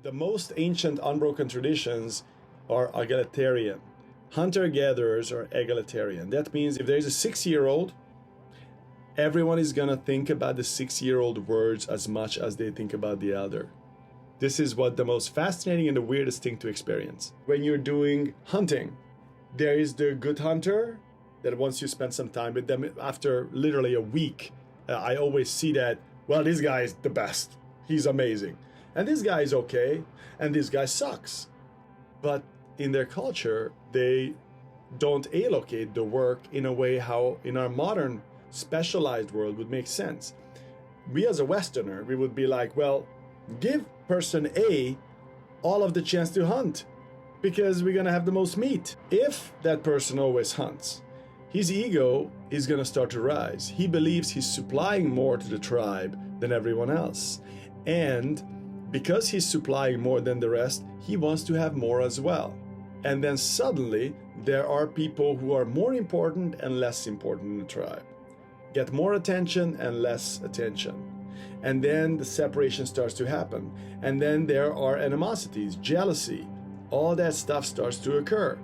The most ancient unbroken traditions are egalitarian. Hunter-gatherers are egalitarian. That means if there's a 6-year-old, everyone is gonna think about the 6-year-old words as much as they think about the elder. This is what the most fascinating and the weirdest thing to experience. When you're doing hunting, there is the good hunter that once you spend some time with them, after literally a week, I always see that, well, this guy is the best. He's amazing. And this guy is okay, and this guy sucks. But in their culture, they don't allocate the work in a way how in our modern specialized world would make sense. We as a Westerner, we would be like, well, give person A all of the chance to hunt because we're gonna have the most meat. If that person always hunts, his ego is gonna start to rise. He believes he's supplying more to the tribe than everyone else. And because he's supplying more than the rest, he wants to have more as well. And then suddenly, there are people who are more important and less important in the tribe. Get more attention and less attention. And then the separation starts to happen. And then there are animosities, jealousy. All that stuff starts to occur,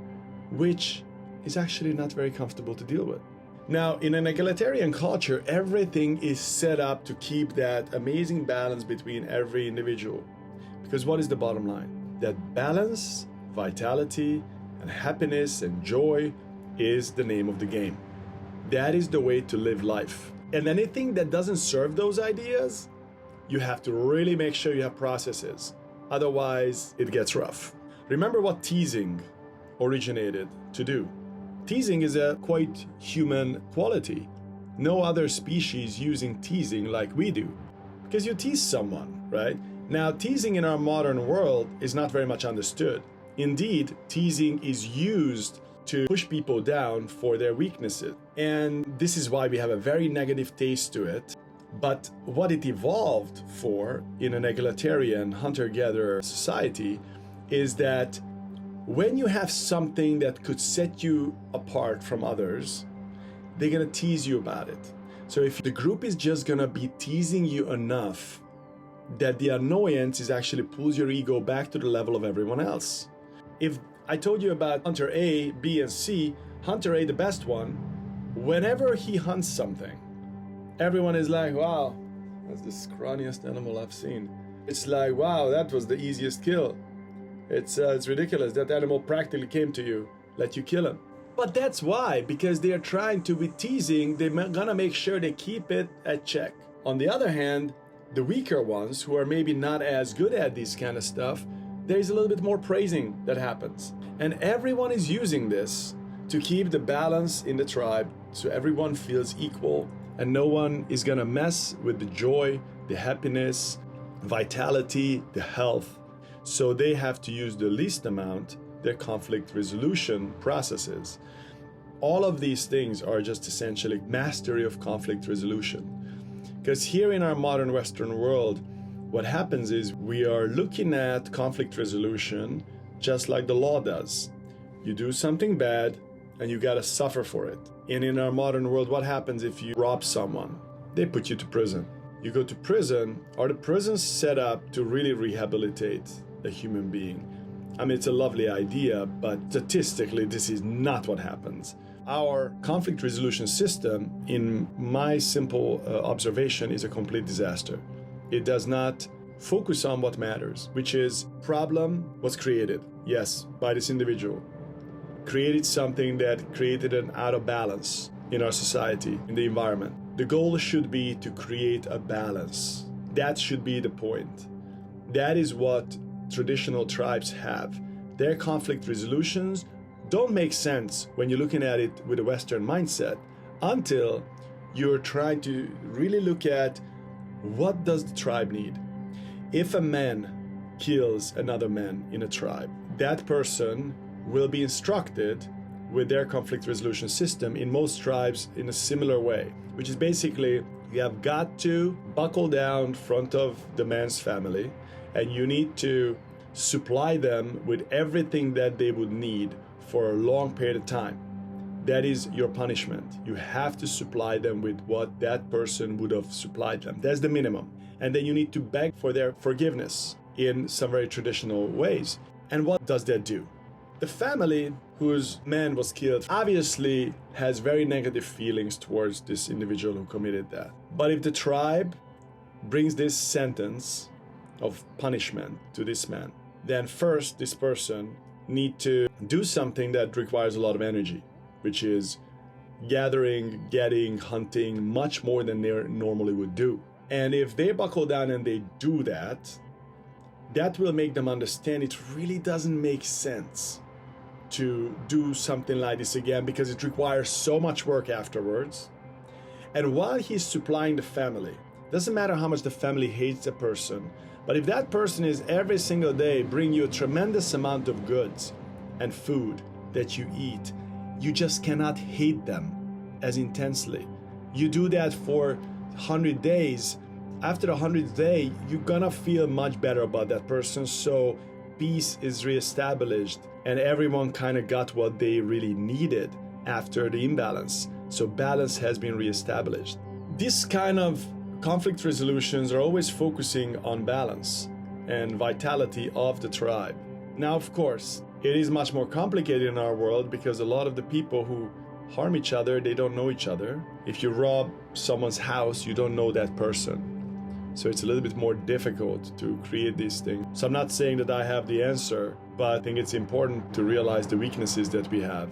which is actually not very comfortable to deal with. Now, in an egalitarian culture, everything is set up to keep that amazing balance between every individual. Because what is the bottom line? That balance, vitality, and happiness and joy is the name of the game. That is the way to live life. And anything that doesn't serve those ideas, you have to really make sure you have processes. Otherwise, it gets rough. Remember what teasing originated to do. Teasing is a quite human quality. No other species using teasing like we do. Because you tease someone, right? Now, teasing in our modern world is not very much understood. Indeed, teasing is used to push people down for their weaknesses. And this is why we have a very negative taste to it. But what it evolved for in an egalitarian hunter-gatherer society is that when you have something that could set you apart from others, they're gonna tease you about it. So if the group is just gonna be teasing you enough that the annoyance is actually pulls your ego back to the level of everyone else. If I told you about Hunter A, B, and C, Hunter A, the best one, whenever he hunts something, everyone is like, wow, that's the scrawniest animal I've seen. It's like, wow, that was the easiest kill. It's ridiculous. That animal practically came to you, let you kill him. But that's why, because they are trying to be teasing, they're gonna make sure they keep it at check. On the other hand, the weaker ones who are maybe not as good at this kind of stuff, there's a little bit more praising that happens. And everyone is using this to keep the balance in the tribe so everyone feels equal and no one is gonna mess with the joy, the happiness, vitality, the health. So they have to use the least amount their conflict resolution processes. All of these things are just essentially mastery of conflict resolution. Because here in our modern Western world, what happens is we are looking at conflict resolution just like the law does. You do something bad and you gotta suffer for it. And in our modern world, what happens if you rob someone? They put you to prison. You go to prison. Are the prisons set up to really rehabilitate a human being? I mean, it's a lovely idea, but statistically, this is not what happens. Our conflict resolution system, in my simple observation, is a complete disaster. It does not focus on what matters, which is problem was created, yes, by this individual. Created something that created an out of balance in our society, in the environment. The goal should be to create a balance. That should be the point. That is what traditional tribes have. Their conflict resolutions don't make sense when you're looking at it with a Western mindset until you're trying to really look at what does the tribe need. If a man kills another man in a tribe, that person will be instructed with their conflict resolution system in most tribes in a similar way, which is basically you have got to buckle down in front of the man's family and you need to supply them with everything that they would need for a long period of time. That is your punishment. You have to supply them with what that person would have supplied them. That's the minimum. And then you need to beg for their forgiveness. in some very traditional ways. And what does that do? The family whose man was killed obviously has very negative feelings towards this individual who committed that. But if the tribe brings this sentence of punishment to this man, then first this person need to do something that requires a lot of energy, which is gathering, getting, hunting much more than they normally would do. And if they buckle down and they do that, that will make them understand it really doesn't make sense to do something like this again, because it requires so much work afterwards. And while he's supplying the family, doesn't matter how much the family hates the person, but if that person is every single day bring you a tremendous amount of goods and food that you eat, you just cannot hate them as intensely. You do that for 100 days. After the 100th day, you're gonna feel much better about that person. So peace is reestablished and everyone kind of got what they really needed after the imbalance. So balance has been reestablished. This kind of conflict resolutions are always focusing on balance and vitality of the tribe. Now, of course, it is much more complicated in our world because a lot of the people who harm each other, they don't know each other. If you rob someone's house, you don't know that person. So it's a little bit more difficult to create these things. So I'm not saying that I have the answer, but I think it's important to realize the weaknesses that we have.